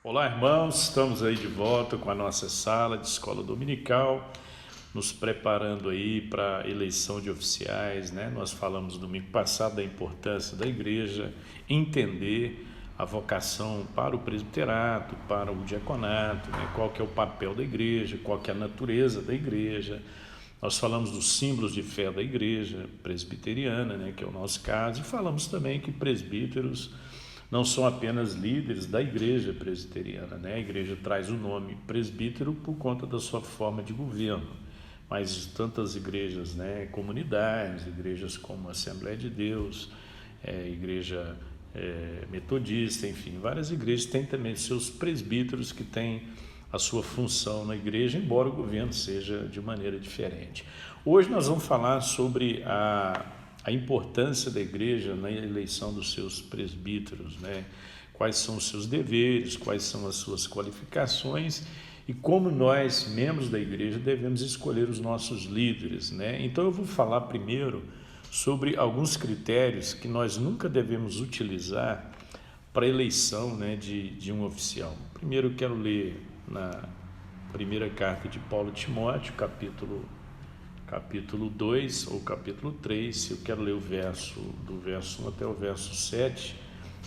Olá, irmãos, estamos aí de volta com a nossa sala de escola dominical, nos preparando aí para a eleição de oficiais, né? Nós falamos domingo passado da importância da igreja entender a vocação para o presbiterato, para o diaconato, né? Qual que é o papel da igreja, qual que é a natureza da igreja. Nós falamos dos símbolos de fé da igreja presbiteriana, né? Que é o nosso caso, e falamos também que presbíteros não são apenas líderes da igreja presbiteriana, né? A igreja traz o nome presbítero por conta da sua forma de governo, mas tantas igrejas, né, comunidades, igrejas como a Assembleia de Deus, igreja metodista, enfim, várias igrejas têm também seus presbíteros que têm a sua função na igreja, embora o governo seja de maneira diferente. Hoje nós vamos falar sobre a importância da igreja na eleição dos seus presbíteros, né? Quais são os seus deveres, quais são as suas qualificações e como nós, membros da igreja, devemos escolher os nossos líderes, né? Então eu vou falar primeiro sobre alguns critérios que nós nunca devemos utilizar para a eleição, né, de um oficial. Primeiro eu quero ler na primeira carta de Paulo a Timóteo, capítulo 2 ou capítulo 3, eu quero ler do verso 1 até o verso 7,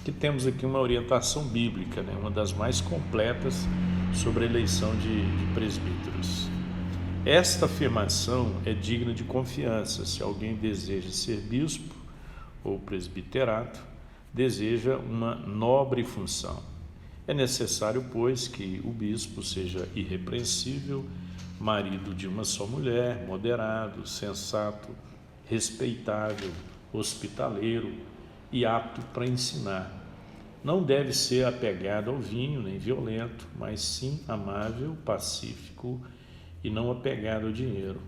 que temos aqui uma orientação bíblica, né, uma das mais completas sobre a eleição de presbíteros. Esta afirmação é digna de confiança se alguém deseja ser bispo ou presbiterato, deseja uma nobre função. É necessário, pois, que o bispo seja irrepreensível, marido de uma só mulher, moderado, sensato, respeitável, hospitaleiro e apto para ensinar. Não deve ser apegado ao vinho, nem violento, mas sim amável, pacífico e não apegado ao dinheiro.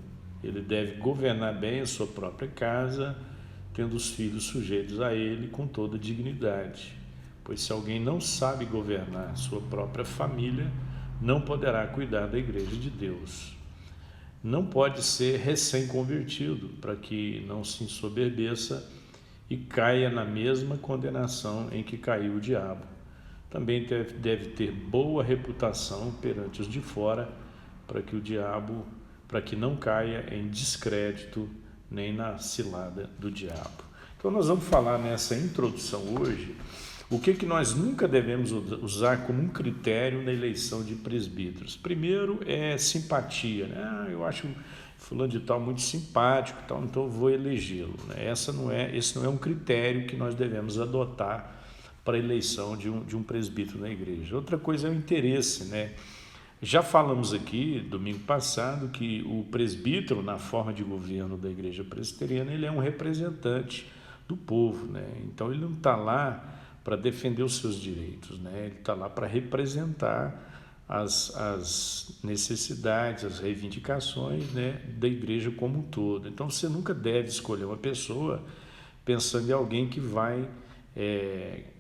Ele deve governar bem a sua própria casa, tendo os filhos sujeitos a ele com toda dignidade. Pois se alguém não sabe governar sua própria família, não poderá cuidar da igreja de Deus. Não pode ser recém-convertido, para que não se ensoberbeça e caia na mesma condenação em que caiu o diabo. Também deve ter boa reputação perante os de fora, para que não caia em descrédito nem na cilada do diabo. Então nós vamos falar nessa introdução hoje o que nós nunca devemos usar como um critério na eleição de presbíteros. Primeiro é simpatia, né? Eu acho fulano de tal muito simpático, tal, então eu vou elegê-lo, né? Esse não é um critério que nós devemos adotar para a eleição de um presbítero na igreja. Outra coisa é o interesse, né? Já falamos aqui, domingo passado, que o presbítero, na forma de governo da igreja presbiteriana, ele é um representante do povo, né? Então ele não está lá para defender os seus direitos, né? Ele está lá para representar as necessidades, as reivindicações, né, da igreja como um todo. Então você nunca deve escolher uma pessoa pensando em alguém que vai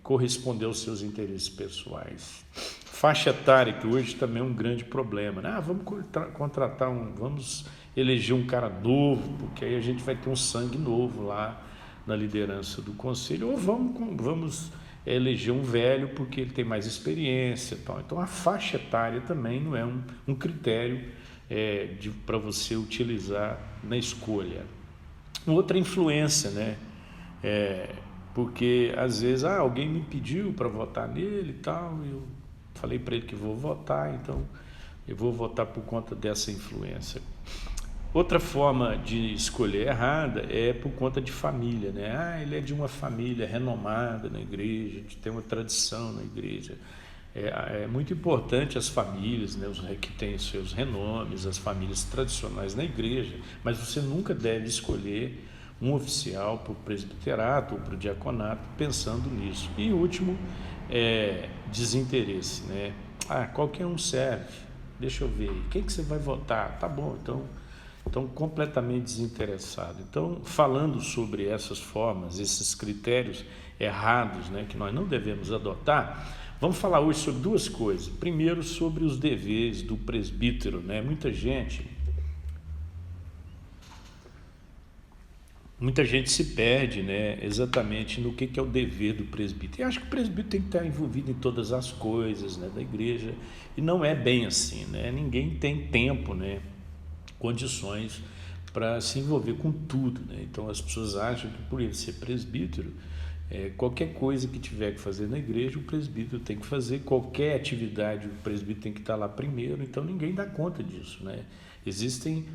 corresponder aos seus interesses pessoais. Faixa etária, que hoje também é um grande problema, né? Vamos eleger um cara novo, porque aí a gente vai ter um sangue novo lá na liderança do conselho, ou vamos eleger um velho porque ele tem mais experiência, tal. Então a faixa etária também não é um critério para você utilizar na escolha. Outra influência, né? Porque às vezes alguém me pediu para votar nele e tal, eu falei para ele que vou votar, então eu vou votar por conta dessa influência. Outra forma de escolher errada é por conta de família, né? Ele é de uma família renomada na igreja, que tem uma tradição na igreja. É muito importante as famílias, né, que têm seus renomes, as famílias tradicionais na igreja, mas você nunca deve escolher um oficial para o presbiterato ou para o diaconato pensando nisso. E último, desinteresse, né? Qualquer um serve, deixa eu ver, quem que você vai votar? Tá bom, então completamente desinteressado. Então, falando sobre essas formas, esses critérios errados, né, que nós não devemos adotar, vamos falar hoje sobre duas coisas. Primeiro, sobre os deveres do presbítero, né? Muita gente muita gente se perde, né, exatamente no que é o dever do presbítero. E acho que o presbítero tem que estar envolvido em todas as coisas, né, da igreja, e não é bem assim, né? Ninguém tem tempo, né, condições para se envolver com tudo, né? Então as pessoas acham que por ele ser presbítero, qualquer coisa que tiver que fazer na igreja, o presbítero tem que fazer, qualquer atividade o presbítero tem que estar lá primeiro, então ninguém dá conta disso, né? Existem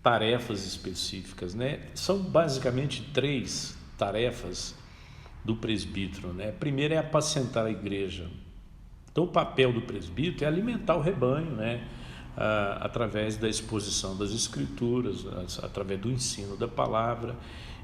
tarefas específicas, né? São basicamente 3 tarefas do presbítero, né? A primeira é apacentar a igreja. Então o papel do presbítero é alimentar o rebanho, né? Através da exposição das escrituras, através do ensino da palavra,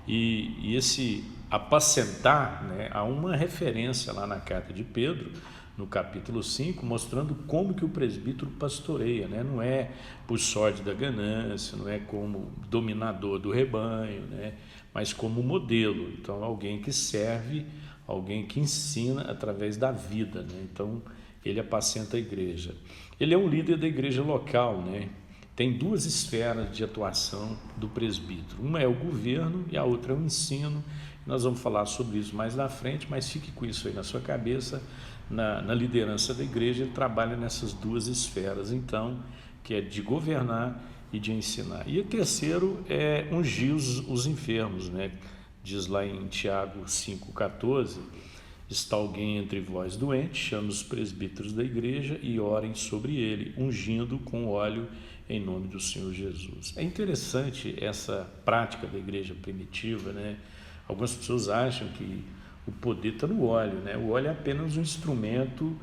e esse apacentar, né? Há uma referência lá na carta de Pedro, no capítulo 5, mostrando como que o presbítero pastoreia, né? Não é por sorte da ganância, não é como dominador do rebanho, né? Mas como modelo. Então, alguém que serve, alguém que ensina através da vida, né? Então, ele apacenta a igreja. Ele é um líder da igreja local, né? Tem 2 esferas de atuação do presbítero. Uma é o governo e a outra é o ensino. Nós vamos falar sobre isso mais na frente, mas fique com isso aí na sua cabeça. Na liderança da igreja, ele trabalha nessas 2 esferas, então, que é de governar e de ensinar. E o terceiro é ungir os enfermos, né? Diz lá em Tiago 5,14, está alguém entre vós doente, chame os presbíteros da igreja e orem sobre ele, ungindo com óleo em nome do Senhor Jesus. É interessante essa prática da igreja primitiva, né? Algumas pessoas acham que o poder está no óleo, né? O óleo é apenas um instrumento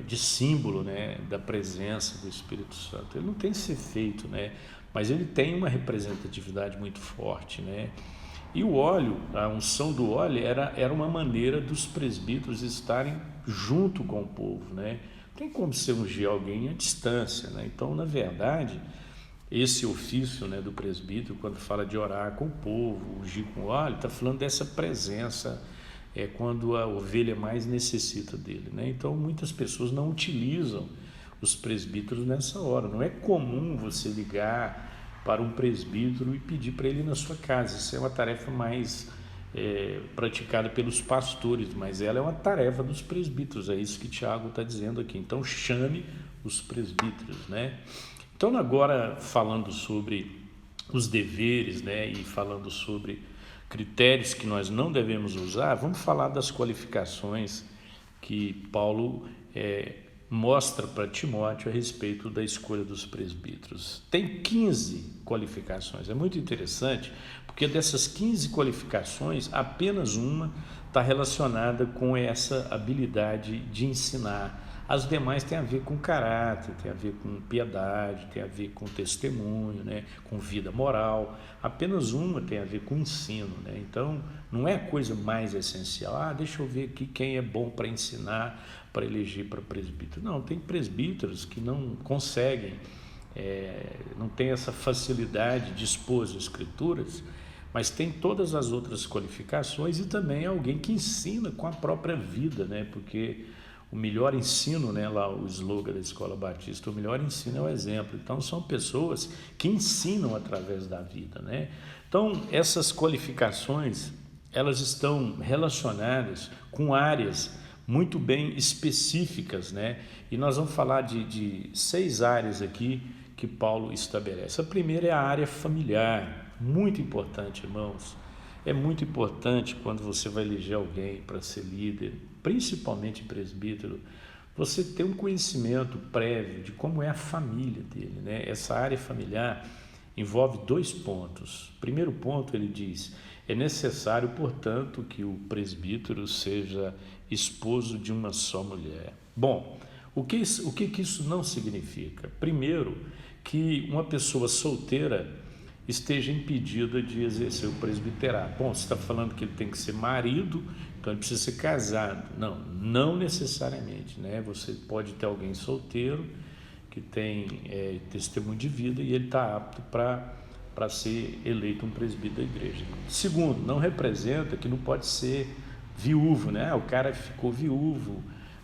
de símbolo, né, da presença do Espírito Santo. Ele não tem esse efeito, né? Mas ele tem uma representatividade muito forte, né? E o óleo, a unção do óleo era uma maneira dos presbíteros estarem junto com o povo, né? Não tem como você ungir alguém à distância, né? Então, na verdade, esse ofício, né, do presbítero, quando fala de orar com o povo, ungir com óleo, está falando dessa presença, quando a ovelha mais necessita dele, né? Então, muitas pessoas não utilizam os presbíteros nessa hora. Não é comum você ligar para um presbítero e pedir para ele ir na sua casa. Isso é uma tarefa mais praticada pelos pastores, mas ela é uma tarefa dos presbíteros. É isso que Tiago está dizendo aqui. Então, chame os presbíteros, né? Então, agora falando sobre os deveres, né, e falando sobre critérios que nós não devemos usar, vamos falar das qualificações que Paulo mostra para Timóteo a respeito da escolha dos presbíteros. Tem 15 qualificações, é muito interessante, porque dessas 15 qualificações, apenas uma está relacionada com essa habilidade de ensinar. As demais têm a ver com caráter, tem a ver com piedade, tem a ver com testemunho, né? Com vida moral. Apenas uma tem a ver com ensino, né? Então, não é a coisa mais essencial. Deixa eu ver aqui quem é bom para ensinar, para eleger para presbítero. Não, tem presbíteros que não conseguem, não tem essa facilidade de expor as escrituras, mas tem todas as outras qualificações e também alguém que ensina com a própria vida, né? Porque o melhor ensino, né, lá o slogan da Escola Batista, o melhor ensino é o exemplo. Então, são pessoas que ensinam através da vida, né? Então, essas qualificações, elas estão relacionadas com áreas muito bem específicas, né? E nós vamos falar de 6 áreas aqui que Paulo estabelece. A primeira é a área familiar, muito importante, irmãos. É muito importante quando você vai eleger alguém para ser líder, principalmente presbítero, você ter um conhecimento prévio de como é a família dele, né? Essa área familiar envolve 2 pontos. Primeiro ponto, ele diz, é necessário, portanto, que o presbítero seja esposo de uma só mulher. Bom, o que isso não significa? Primeiro, que uma pessoa solteira esteja impedida de exercer o presbiterato. Bom, você está falando que ele tem que ser marido, então ele precisa ser casado. Não necessariamente, né? Você pode ter alguém solteiro que tem testemunho de vida e ele está apto para ser eleito um presbítero da igreja. Segundo, não representa que não pode ser viúvo, né? O cara ficou viúvo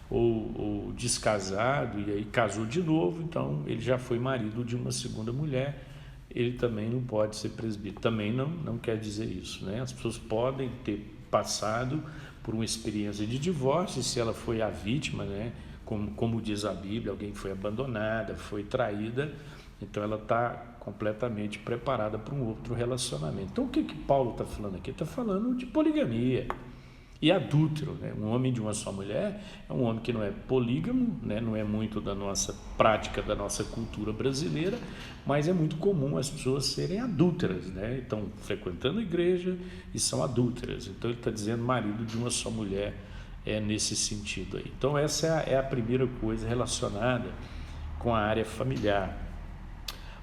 ou descasado e aí casou de novo, então ele já foi marido de uma segunda mulher. ele também não pode ser presbítero. Também não quer dizer isso, né? As pessoas podem ter passado por uma experiência de divórcio, e se ela foi a vítima, né? Como diz a Bíblia, alguém foi abandonada, foi traída, então ela está completamente preparada para um outro relacionamento. Então o que Paulo está falando aqui? Está falando de poligamia e adúltero, né? Um homem de uma só mulher é um homem que não é polígamo, né? Não é muito da nossa prática, da nossa cultura brasileira, mas é muito comum as pessoas serem adúlteras, né? Estão frequentando a igreja e são adúlteras. Então ele está dizendo marido de uma só mulher, nesse sentido aí. Então essa é a primeira coisa relacionada com a área familiar.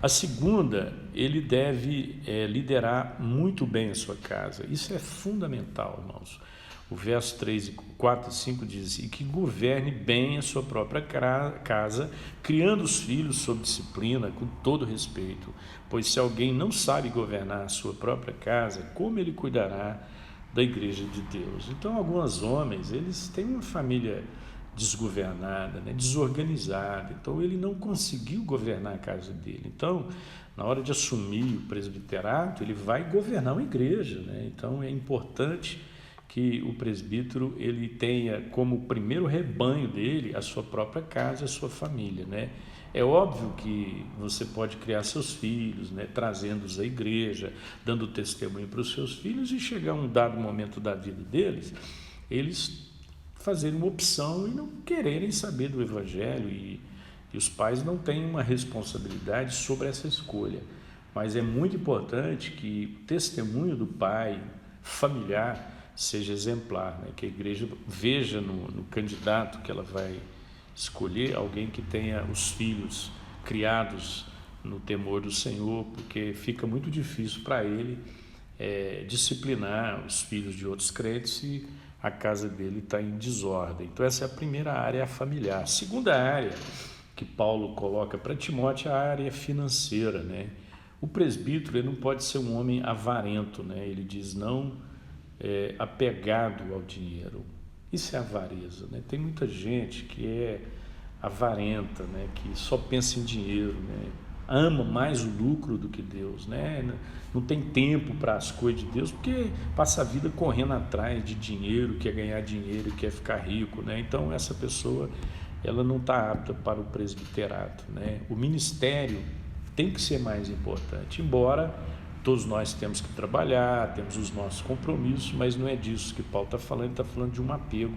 A segunda, ele deve liderar muito bem a sua casa. Isso é fundamental, irmãos. O verso 4 e 5 diz: e que governe bem a sua própria casa, criando os filhos sob disciplina, com todo respeito. Pois se alguém não sabe governar a sua própria casa, como ele cuidará da igreja de Deus? Então, alguns homens, eles têm uma família desgovernada, né, desorganizada. Então, ele não conseguiu governar a casa dele. Então, na hora de assumir o presbiterato, ele vai governar uma igreja, né? Então, é importante que o presbítero ele tenha como primeiro rebanho dele a sua própria casa, a sua família, né? É óbvio que você pode criar seus filhos, né, trazendo-os à igreja, dando testemunho para os seus filhos, e chegar um dado momento da vida deles, eles fazerem uma opção e não quererem saber do evangelho, e os pais não têm uma responsabilidade sobre essa escolha. Mas é muito importante que o testemunho do pai familiar seja exemplar, né? Que a igreja veja no candidato que ela vai escolher alguém que tenha os filhos criados no temor do Senhor, porque fica muito difícil para ele disciplinar os filhos de outros crentes se a casa dele está em desordem. Então essa é a primeira área familiar. A segunda área que Paulo coloca para Timóteo é a área financeira, né? O presbítero ele não pode ser um homem avarento, né? Ele diz não apegado ao dinheiro. Isso é avareza, né? Tem muita gente que é avarenta, né? Que só pensa em dinheiro, né? Ama mais o lucro do que Deus, né? Não tem tempo para as coisas de Deus, porque passa a vida correndo atrás de dinheiro, quer ganhar dinheiro, quer ficar rico, né? Então essa pessoa ela não está apta para o presbiterato, né? O ministério tem que ser mais importante, embora todos nós temos que trabalhar, temos os nossos compromissos, mas não é disso que Paulo está falando, ele está falando de um apego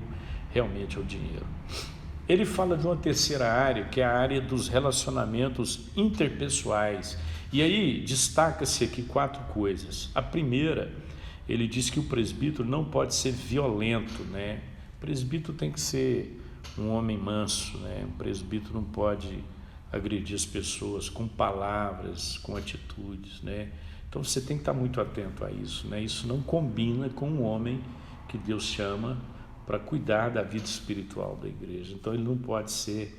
realmente ao dinheiro. Ele fala de uma terceira área, que é a área dos relacionamentos interpessoais. E aí destaca-se aqui 4 coisas. A primeira, ele diz que o presbítero não pode ser violento, né? O presbítero tem que ser um homem manso, né? O presbítero não pode agredir as pessoas com palavras, com atitudes, né? Então você tem que estar muito atento a isso, né? Isso não combina com um homem que Deus chama para cuidar da vida espiritual da igreja. Então ele não pode ser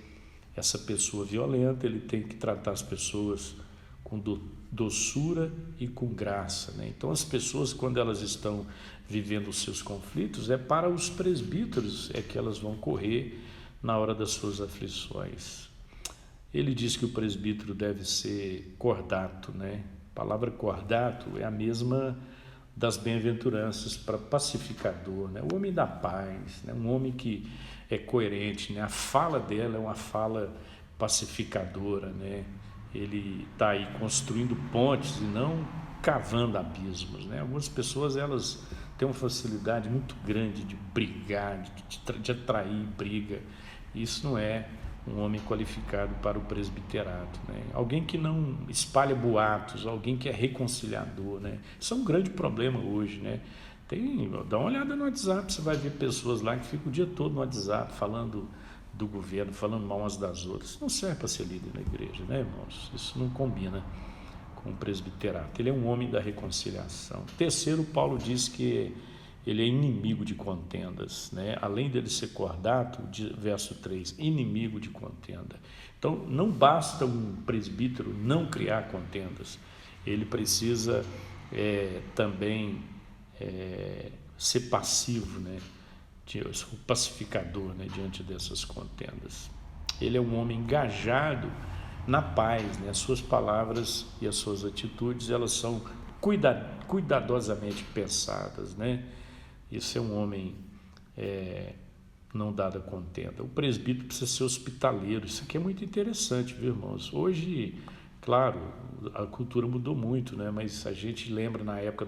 essa pessoa violenta, ele tem que tratar as pessoas com doçura e com graça, né? Então as pessoas, quando elas estão vivendo os seus conflitos, é para os presbíteros que elas vão correr na hora das suas aflições. Ele diz que o presbítero deve ser cordato, né? A palavra cordato é a mesma das bem-aventuranças para pacificador, né? O homem da paz, né? Um homem que é coerente, né? A fala dela é uma fala pacificadora, né? Ele está aí construindo pontes e não cavando abismos, né? Algumas pessoas elas têm uma facilidade muito grande de brigar, de atrair briga. Isso não é um homem qualificado para o presbiterato, né? Alguém que não espalha boatos, alguém que é reconciliador, né? Isso é um grande problema hoje, né? Dá uma olhada no WhatsApp, você vai ver pessoas lá que ficam o dia todo no WhatsApp falando do governo, falando mal umas das outras. Isso não serve para ser líder na igreja, né, irmãos? Isso não combina com o presbiterato. Ele é um homem da reconciliação. Terceiro, Paulo diz que ele é inimigo de contendas, né? Além dele ser cordato, verso 3, inimigo de contenda. Então, não basta um presbítero não criar contendas, ele precisa também ser passivo, né? O pacificador, né? Diante dessas contendas. Ele é um homem engajado na paz, né? As suas palavras e as suas atitudes, elas são cuidadosamente pensadas, né? Isso é um homem não dado a contenda. O presbítero precisa ser hospitaleiro. Isso aqui é muito interessante, viu, irmãos? Hoje, claro, a cultura mudou muito, né? Mas a gente lembra na época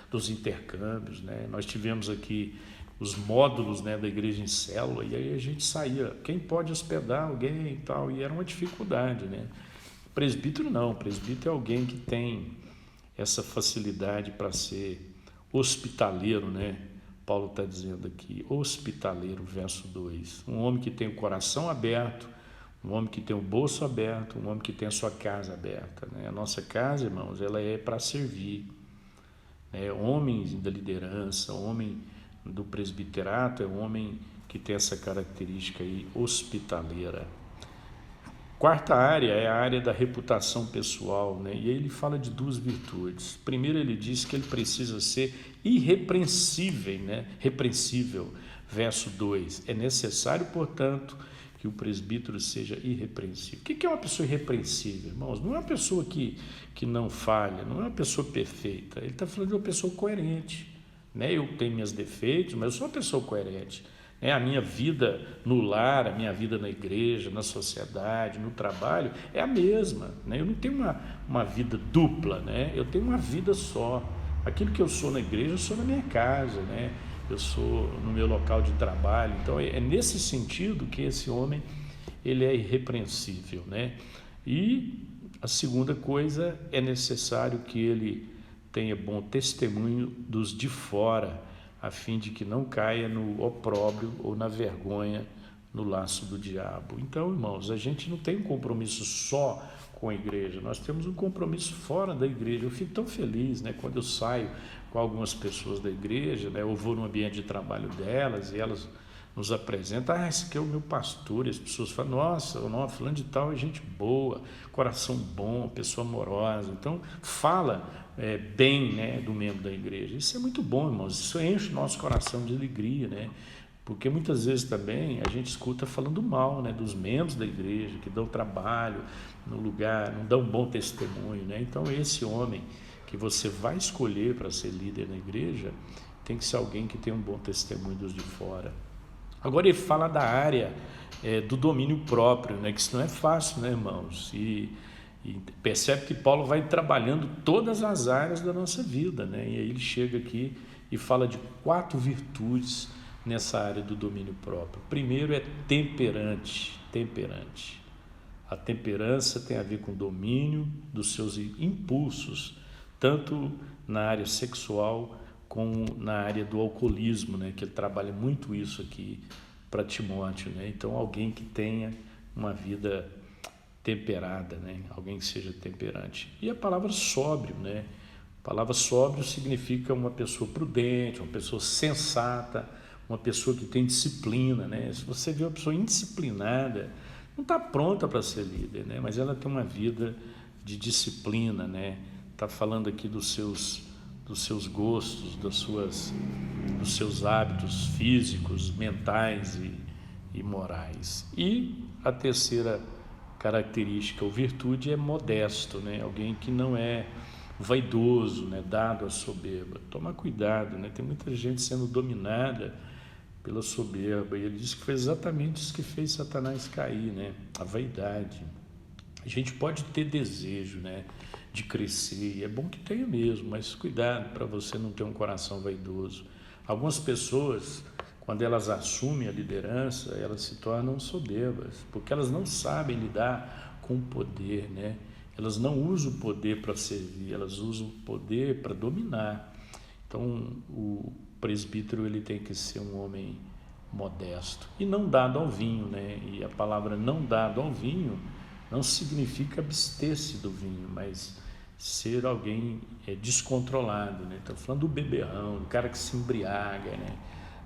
dos intercâmbios, né? Nós tivemos aqui os módulos, né, da igreja em célula, e aí a gente saía, quem pode hospedar alguém e tal, e era uma dificuldade, né? Presbítero não, presbítero é alguém que tem essa facilidade para ser hospitaleiro, né? Paulo está dizendo aqui, hospitaleiro, verso 2. Um homem que tem o coração aberto, um homem que tem o bolso aberto, um homem que tem a sua casa aberta, né? A nossa casa, irmãos, ela é para servir, né? Homens da liderança, homem do presbiterato é um homem que tem essa característica aí, hospitaleira. Quarta área é a área da reputação pessoal, né? E aí ele fala de duas virtudes. Primeiro ele diz que ele precisa ser irrepreensível, né? Repreensível, verso 2. É necessário, portanto, que o presbítero seja irrepreensível. O que é uma pessoa irrepreensível, irmãos? Não é uma pessoa que não falha, não é uma pessoa perfeita. Ele está falando de uma pessoa coerente, né? Eu tenho meus defeitos, mas eu sou uma pessoa coerente. A minha vida no lar, a minha vida na igreja, na sociedade, no trabalho é a mesma, né? Eu não tenho uma vida dupla, né? Eu tenho uma vida só. Aquilo que eu sou na igreja, eu sou na minha casa, né? Eu sou no meu local de trabalho. Então é nesse sentido que esse homem ele é irrepreensível, né? E a segunda coisa, é necessário que ele tenha bom testemunho dos de fora, a fim de que não caia no opróbrio ou na vergonha, no laço do diabo. Então, irmãos, a gente não tem um compromisso só com a igreja, nós temos um compromisso fora da igreja. Eu fico tão feliz, né, quando eu saio com algumas pessoas da igreja, né, eu vou no ambiente de trabalho delas e elas nos apresentam, esse aqui é o meu pastor, e as pessoas falam, nossa, o nome fulano de tal é gente boa, coração bom, pessoa amorosa. Então, fala bem, né, do membro da igreja. Isso é muito bom, irmãos, isso enche o nosso coração de alegria, né? Porque muitas vezes também a gente escuta falando mal, né, dos membros da igreja, que dão trabalho no lugar, não dão bom testemunho, né? Então, esse homem que você vai escolher para ser líder na igreja tem que ser alguém que tem um bom testemunho dos de fora. Agora ele fala da área do domínio próprio, né? Que isso não é fácil, né, irmãos? E percebe que Paulo vai trabalhando todas as áreas da nossa vida, né? E aí ele chega aqui e fala de 4 virtudes nessa área do domínio próprio. Primeiro é temperante. A temperança tem a ver com o domínio dos seus impulsos, tanto na área sexual como na área do alcoolismo, né? Que ele trabalha muito isso aqui para Timóteo, né? Então, alguém que tenha uma vida temperada, né? Alguém que seja temperante. E a palavra sóbrio, né? A palavra sóbrio significa uma pessoa prudente, uma pessoa sensata, uma pessoa que tem disciplina, né? Se você vê uma pessoa indisciplinada, não está pronta para ser líder, né? Mas ela tem uma vida de disciplina, né? Está falando aqui dos seus gostos, dos seus hábitos físicos, mentais e morais. E a terceira característica ou virtude é modesto, né? Alguém que não é vaidoso, né? Dado à soberba. Toma cuidado, né? Tem muita gente sendo dominada pela soberba, e ele diz que foi exatamente isso que fez Satanás cair, né? A vaidade. A gente pode ter desejo, né, de crescer, e é bom que tenha mesmo, mas cuidado para você não ter um coração vaidoso. Algumas pessoas, quando elas assumem a liderança, elas se tornam soberbas, porque elas não sabem lidar com o poder, né? Elas não usam o poder para servir, elas usam o poder para dominar. Então, o presbítero ele tem que ser um homem modesto e não dado ao vinho, né? E a palavra não dado ao vinho não significa abster-se do vinho, mas ser alguém descontrolado, né? Estou falando do beberrão, do cara que se embriaga, né?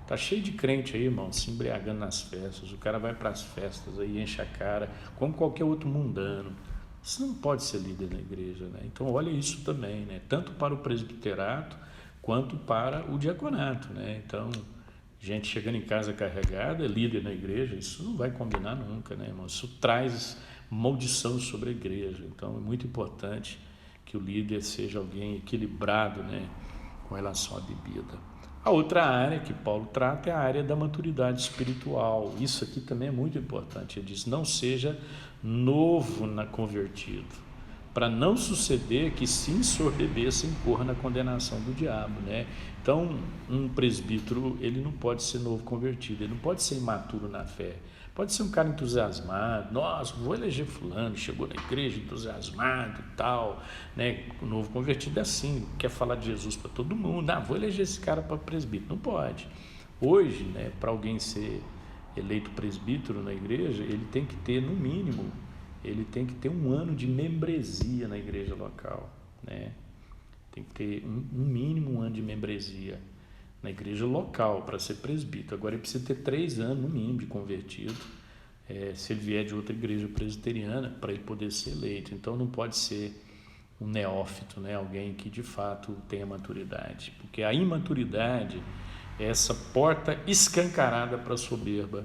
Tá cheio de crente aí, irmão, se embriagando nas festas. O cara vai para as festas aí, enche a cara, como qualquer outro mundano. Isso não pode ser líder na igreja, né? Então olha isso também, né? Tanto para o presbiterato quanto para o diaconato, né? Então Gente chegando em casa carregada, líder na igreja, isso não vai combinar nunca, né, irmão? Isso traz maldição sobre a igreja. Então é muito importante que o líder seja alguém equilibrado, né, com relação à bebida. A outra área que Paulo trata é a área da maturidade espiritual. Isso aqui também é muito importante. Ele diz: não seja novo na convertido, para não suceder que, se ensorbeber, se incorra na condenação do diabo, né? Então, um presbítero, ele não pode ser novo convertido, ele não pode ser imaturo na fé. Pode ser um cara entusiasmado, nossa, vou eleger fulano, chegou na igreja entusiasmado e tal, né? O novo convertido é assim, quer falar de Jesus para todo mundo, vou eleger esse cara para presbítero. Não pode. Hoje, né, para alguém ser eleito presbítero na igreja, ele tem que ter, no mínimo, ele tem que ter 1 ano de membresia na igreja local, né? Tem que ter um mínimo 1 ano de membresia na igreja local para ser presbítero. Agora ele precisa ter 3 anos no mínimo de convertido, se ele vier de outra igreja presbiteriana, para ele poder ser eleito. Então não pode ser um neófito, né? Alguém que de fato tenha maturidade, porque a imaturidade é essa porta escancarada para a soberba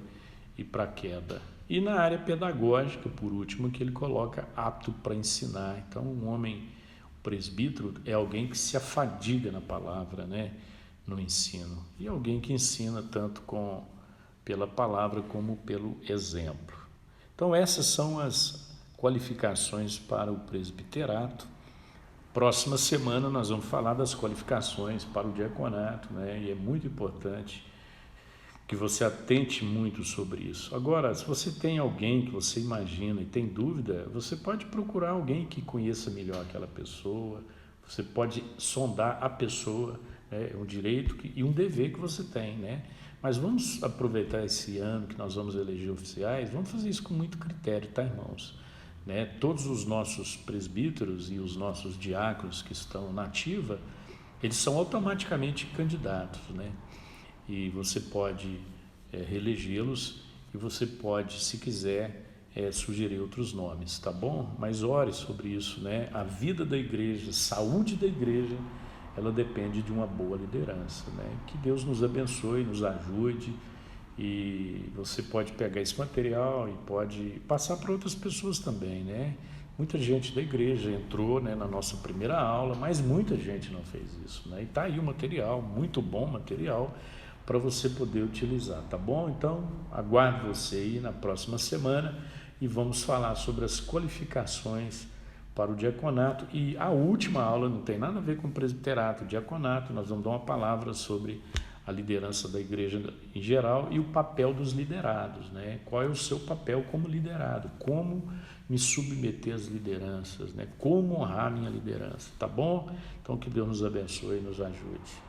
e para a queda. E na área pedagógica, por último, que ele coloca apto para ensinar. Então, um homem presbítero é alguém que se afadiga na palavra, né, no ensino. E alguém que ensina tanto pela palavra como pelo exemplo. Então, essas são as qualificações para o presbiterato. Próxima semana nós vamos falar das qualificações para o diaconato, né? E é muito importante que você atente muito sobre isso. Agora, se você tem alguém que você imagina e tem dúvida, você pode procurar alguém que conheça melhor aquela pessoa, você pode sondar a pessoa, né? É um direito e um dever que você tem, né? Mas vamos aproveitar esse ano que nós vamos eleger oficiais, vamos fazer isso com muito critério, tá, irmãos? Né? Todos os nossos presbíteros e os nossos diáconos que estão na ativa, eles são automaticamente candidatos, né? E você pode reelegê-los e você pode, se quiser, sugerir outros nomes, tá bom? Mas ore sobre isso, né? A vida da igreja, a saúde da igreja, ela depende de uma boa liderança, né? Que Deus nos abençoe, nos ajude, e você pode pegar esse material e pode passar para outras pessoas também, né? Muita gente da igreja entrou, né, na nossa primeira aula, mas muita gente não fez isso, né? E tá aí o material, muito bom material, para você poder utilizar, tá bom? Então, aguardo você aí na próxima semana e vamos falar sobre as qualificações para o diaconato. E a última aula não tem nada a ver com o presbiterato, o diaconato, nós vamos dar uma palavra sobre a liderança da igreja em geral e o papel dos liderados, né? Qual é o seu papel como liderado? Como me submeter às lideranças, né? Como honrar minha liderança, tá bom? Então, que Deus nos abençoe e nos ajude.